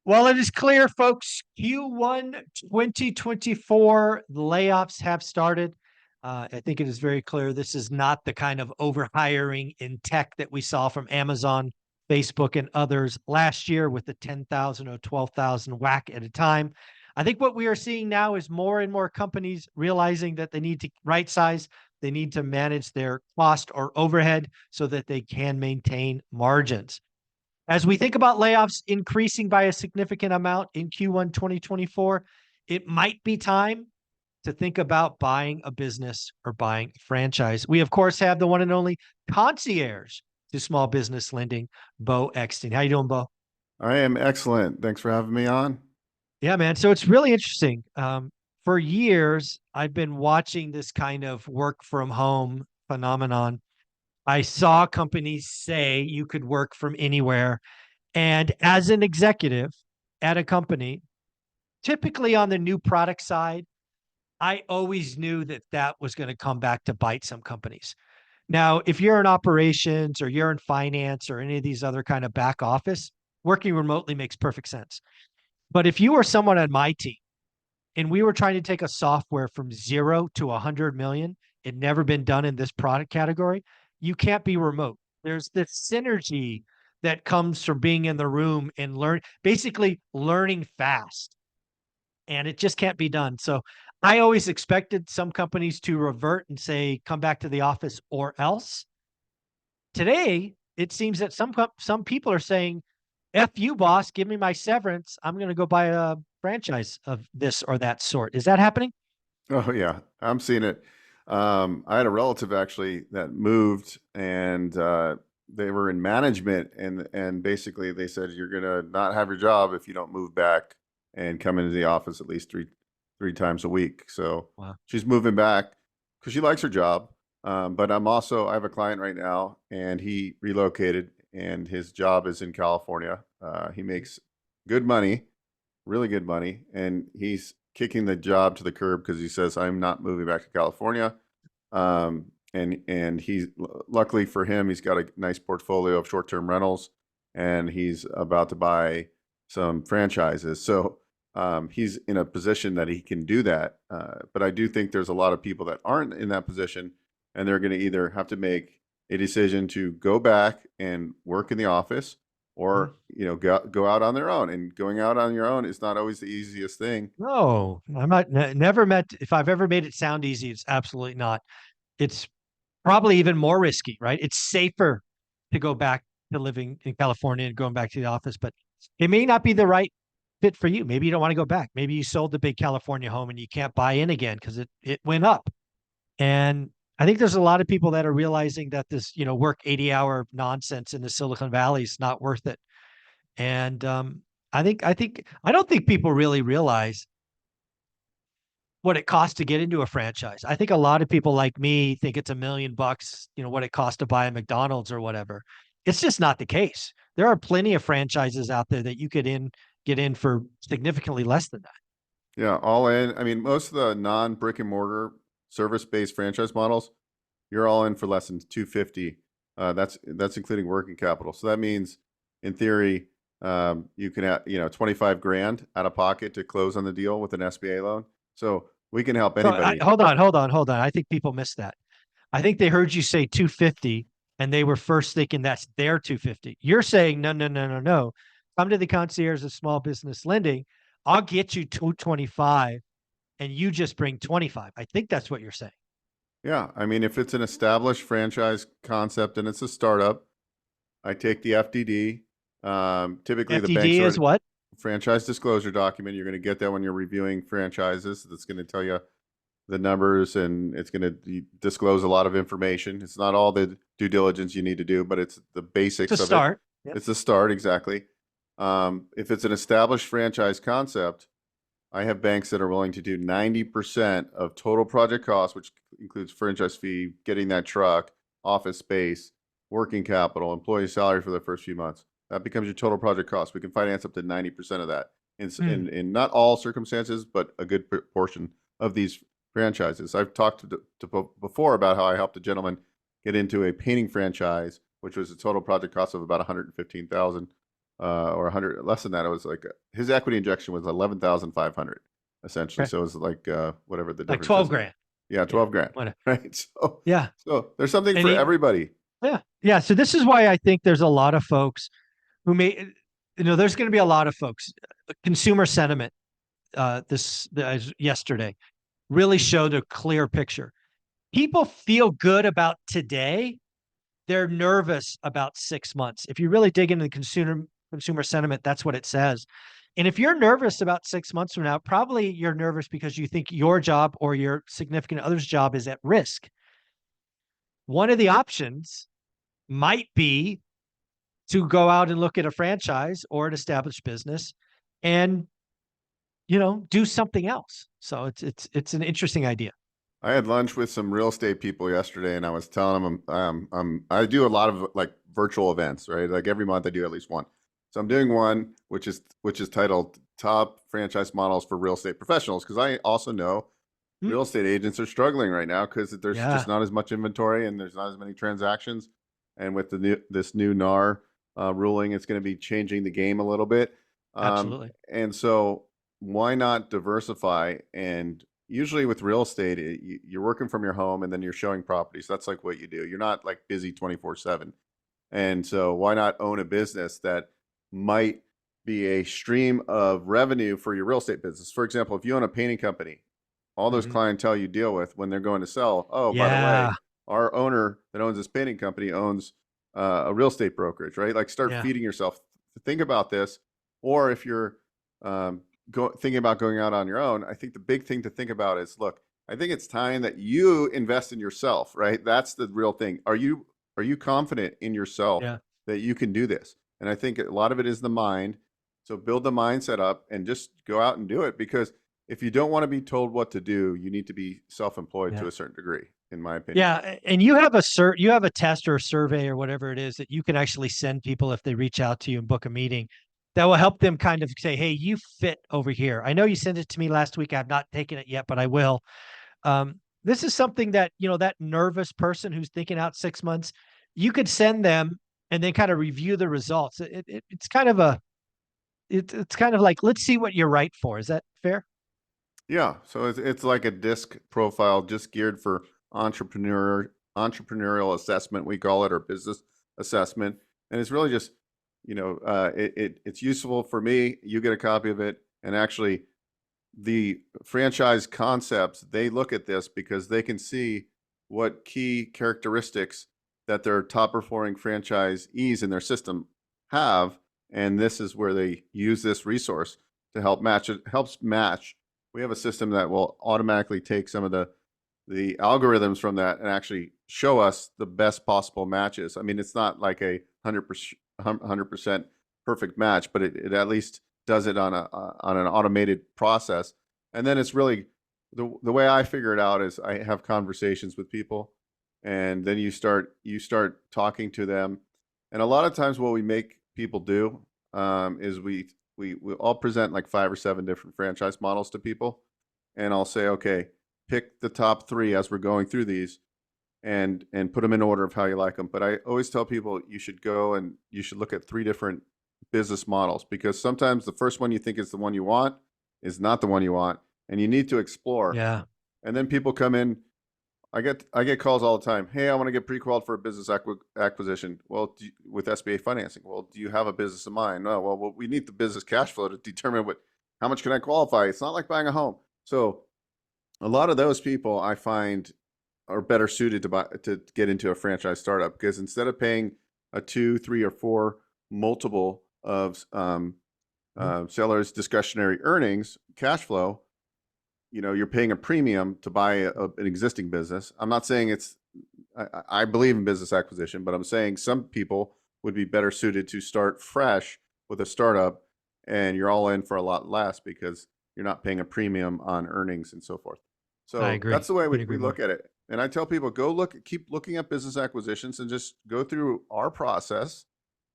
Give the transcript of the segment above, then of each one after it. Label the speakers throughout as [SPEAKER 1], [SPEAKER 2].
[SPEAKER 1] Well, it is clear, folks. Q1 2024 layoffs have started. I think it is very clear this is not the kind of overhiring in tech that we saw from Amazon, Facebook, and others last year with the 10,000 or 12,000 whack at a time. I think what we are seeing now is more and more companies realizing that they need to right size, they need to manage their cost or overhead so that they can maintain margins. As we think about layoffs increasing by a significant amount in Q1 2024, it might be time to think about buying a business or buying a franchise. We, of course, have the one and only concierge to small business lending, Bo Eckstein. How you doing, Bo?
[SPEAKER 2] I am excellent. Thanks for having me on.
[SPEAKER 1] Yeah, man. So it's really interesting. For years, I've been watching this kind of work from home phenomenon. I saw companies say you could work from anywhere. And as an executive at a company, typically on the new product side, I always knew that that was going to come back to bite some companies. Now, if you're in operations or you're in finance or any of these other kind of back office, working remotely makes perfect sense. But if you were someone on my team and we were trying to take a software from 0 to 100 million, it never been done in this product category, you can't be remote. There's this synergy that comes from being in the room and basically learning fast, and it just can't be done. So I always expected some companies to revert and say, come back to the office or else. Today, it seems that some people are saying, F you, boss, give me my severance. I'm going to go buy a franchise of this or that sort. Is that happening?
[SPEAKER 2] Oh yeah, I'm seeing it. I had a relative actually that moved, and they were in management, and basically they said you're gonna not have your job if you don't move back and come into the office at least three times a week. So
[SPEAKER 1] Wow.
[SPEAKER 2] she's moving back because she likes her job. But I have a client right now, and he relocated, and his job is in California. He makes good money, really good money, and he's kicking the job to the curb because he says, "I'm not moving back to California." And he's luckily for him, he's got a nice portfolio of short-term rentals, and he's about to buy some franchises. So he's in a position that he can do that. But I do think there's a lot of people that aren't in that position, and they're going to either have to make a decision to go back and work in the office,
[SPEAKER 1] Mhm.
[SPEAKER 2] or go out on their own. And going out on your own is not always the easiest thing.
[SPEAKER 1] No, I'm not, never met, if I've ever made it sound easy, it's absolutely not. It's probably even more risky, right? It's safer to go back to living in California and going back to the office, but it may not be the right fit for you. Maybe you don't want to go back. Maybe you sold the big California home and you can't buy in again because it went up. And I think there's a lot of people that are realizing that this, work 80-hour nonsense in the Silicon Valley is not worth it. And I don't think people really realize what it costs to get into a franchise. I think a lot of people like me think it's $1 million, what it costs to buy a McDonald's or whatever. It's just not the case. There are plenty of franchises out there that you could get in for significantly less than that.
[SPEAKER 2] Yeah, all in. I mean, most of the non brick and mortar service based franchise models, you're all in for less than 250. That's including working capital. So that means, in theory, you can have 25 grand out of pocket to close on the deal with an SBA loan. So we can help
[SPEAKER 1] So
[SPEAKER 2] anybody.
[SPEAKER 1] hold on. I think people missed that. I think they heard you say 250 and they were first thinking that's their 250. You're saying no, no, no, no, no. Come to the concierge of small business lending. I'll get you 225 and you just bring 25. I think that's what you're saying.
[SPEAKER 2] Yeah, I mean, if it's an established franchise concept and it's a startup, I take the FDD. Typically, the bank's
[SPEAKER 1] FDD is
[SPEAKER 2] already
[SPEAKER 1] what?
[SPEAKER 2] franchise disclosure document. You're going to get that when you're reviewing franchises. That's going to tell you the numbers, and it's going to disclose a lot of information. It's not all the due diligence you need to do, but it's the
[SPEAKER 1] It's a
[SPEAKER 2] basics of it.
[SPEAKER 1] start. Yep.
[SPEAKER 2] It's the start, exactly. If it's an established franchise concept, I have banks that are willing to do 90% of total project costs, which includes franchise fee, getting that truck, office space, working capital, employee salary for the first few months. That becomes your total project cost. We can finance up to 90% of that
[SPEAKER 1] Hmm.
[SPEAKER 2] in not all circumstances, but a good portion of these franchises. I've talked before about how I helped a gentleman get into a painting franchise, which was a total project cost of about 115,000. or 100, less than that. It was like his equity injection was 11,500 essentially.
[SPEAKER 1] Okay.
[SPEAKER 2] So it was like whatever the
[SPEAKER 1] Like
[SPEAKER 2] difference
[SPEAKER 1] 12
[SPEAKER 2] is.
[SPEAKER 1] grand.
[SPEAKER 2] Yeah,
[SPEAKER 1] Yeah.
[SPEAKER 2] 12 grand,
[SPEAKER 1] What?
[SPEAKER 2] right? So
[SPEAKER 1] Yeah.
[SPEAKER 2] there's something
[SPEAKER 1] And
[SPEAKER 2] for everybody.
[SPEAKER 1] yeah. Yeah. So this is why I think there's a lot of folks who may, there's going to be a lot of folks. Consumer sentiment yesterday really showed a clear picture. People feel good about today. They're nervous about 6 months. If you really dig into the consumer sentiment, that's what it says. And if you're nervous about 6 months from now, probably you're nervous because you think your job or your significant other's job is at risk. One of the options might be to go out and look at a franchise or an established business and do something else. So it's an interesting idea.
[SPEAKER 2] I had lunch with some real estate people yesterday, and I was telling them I do a lot of like virtual events, right? Like every month I do at least one. So I'm doing one which is titled Top Franchise Models for Real Estate Professionals, because I also know
[SPEAKER 1] Hmm.
[SPEAKER 2] real estate agents are struggling right now because there's just
[SPEAKER 1] Yeah,
[SPEAKER 2] not as much inventory and there's not as many transactions. And with this new NAR ruling, it's going to be changing the game a little bit.
[SPEAKER 1] absolutely.
[SPEAKER 2] And so why not diversify? And usually with real estate, you're working from your home and then you're showing properties. That's like what you do. You're not like busy 24/7. And so why not own a business that might be a stream of revenue for your real estate business? For example, if you own a painting company, all those
[SPEAKER 1] Hmm.
[SPEAKER 2] clientele you deal with when they're going to sell, oh, by the way,
[SPEAKER 1] Yeah,
[SPEAKER 2] our owner that owns this painting company owns a real estate brokerage, right? Like start
[SPEAKER 1] yeah,
[SPEAKER 2] feeding yourself. Think about this. Or if you're um, thinking about going out on your own, I think the big thing to think about is, look, I think it's time that you invest in yourself, right? That's the real thing. Are you confident in yourself
[SPEAKER 1] yeah.
[SPEAKER 2] that you can do this? And I think a lot of it is the mind. So build the mindset up and just go out and do it, because if you don't want to be told what to do, you need to be self-employed to
[SPEAKER 1] Yeah.
[SPEAKER 2] a certain degree, in my opinion.
[SPEAKER 1] Yeah, and you have a test or a survey or whatever it is that you can actually send people if they reach out to you and book a meeting that will help them kind of say, "Hey, you fit over here. I know you sent it to me last week. I've not taken it yet, but I will." This is something that, that nervous person who's thinking out 6 months, you could send them and then kind of review the results. It's kind of it's kind of like, let's see what you're right for. Is that fair?
[SPEAKER 2] Yeah, so it's like a disc profile just geared for entrepreneurial assessment, we call it, or business assessment, and it's really just it's useful for me. You get a copy of it, and actually the franchise concepts, they look at this because they can see what key characteristics that their top performing franchisees in their system have, and this is where they use this resource to help match it. Helps match. We have a system that will automatically take some of the algorithms from that and actually show us the best possible matches. I mean, it's not like a 100% perfect match, but it at least does it on an automated process. And then it's really the way I figure it out is I have conversations with people, and then you start talking to them. And a lot of times what we make people do is we all present like 5 or 7 different franchise models to people, and I'll say, okay, pick the top 3 as we're going through these, and put them in order of how you like them. But I always tell people you should go and you should look at 3 different business models, because sometimes the first one you think is the one you want is not the one you want, and you need to explore.
[SPEAKER 1] Yeah.
[SPEAKER 2] And then people come in. I get calls all the time. Hey, I want to get pre-qualified for a business acquisition. Well, with SBA financing. Well, do you have a business in mind? No. Well, we need the business cash flow to determine how much can I qualify. It's not like buying a home. So a lot of those people I find are better suited to get into a franchise startup, because instead of paying a 2, 3, or 4 multiple of
[SPEAKER 1] Mhm.
[SPEAKER 2] sellers' discretionary earnings, cash flow, you're paying a premium to buy an existing business. I'm not saying I believe in business acquisition, but I'm saying some people would be better suited to start fresh with a startup, and you're all in for a lot less because you're not paying a premium on earnings and so forth.
[SPEAKER 1] I
[SPEAKER 2] So that's
[SPEAKER 1] agree.
[SPEAKER 2] the way
[SPEAKER 1] Couldn't
[SPEAKER 2] we
[SPEAKER 1] agree
[SPEAKER 2] look
[SPEAKER 1] more.
[SPEAKER 2] at it. And I tell people, keep looking at business acquisitions and just go through our process.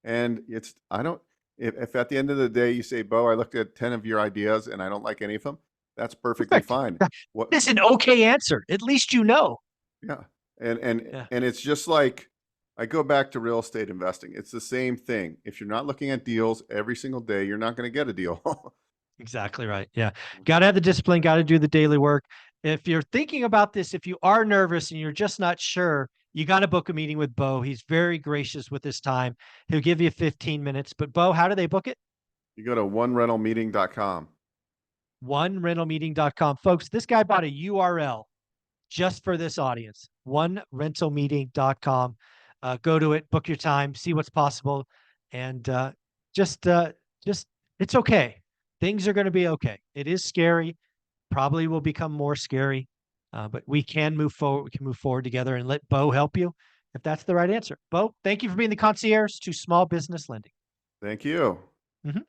[SPEAKER 2] And I don't, if at the end of the day you say, Bo, I looked at 10 of your ideas and I don't like any of them, that's perfectly
[SPEAKER 1] Perfect.
[SPEAKER 2] fine. What,
[SPEAKER 1] It's an okay answer. At least you know.
[SPEAKER 2] yeah. And, and,
[SPEAKER 1] Yeah.
[SPEAKER 2] and it's just like I go back to real estate investing. It's the same thing. If you're not looking at deals every single day, you're not going to get a deal.
[SPEAKER 1] Exactly right. Yeah. Got to have the discipline, got to do the daily work. If you're thinking about this, if you are nervous and you're just not sure, you got to book a meeting with Bo. He's very gracious with his time. He'll give you 15 minutes. But Bo, how do they book it?
[SPEAKER 2] You go to onerentalmeeting.com.
[SPEAKER 1] OneRentalMeeting.com. Folks, this guy bought a URL just for this audience. OneRentalMeeting.com. Go to it, book your time, see what's possible, and just, uh, just it's okay. Things are going to be okay. It is scary. Probably will become more scary, but we can move forward. We can move forward together and let Bo help you if that's the right answer. Bo, thank you for being the concierge to small business lending.
[SPEAKER 2] Thank you.
[SPEAKER 1] Mhm.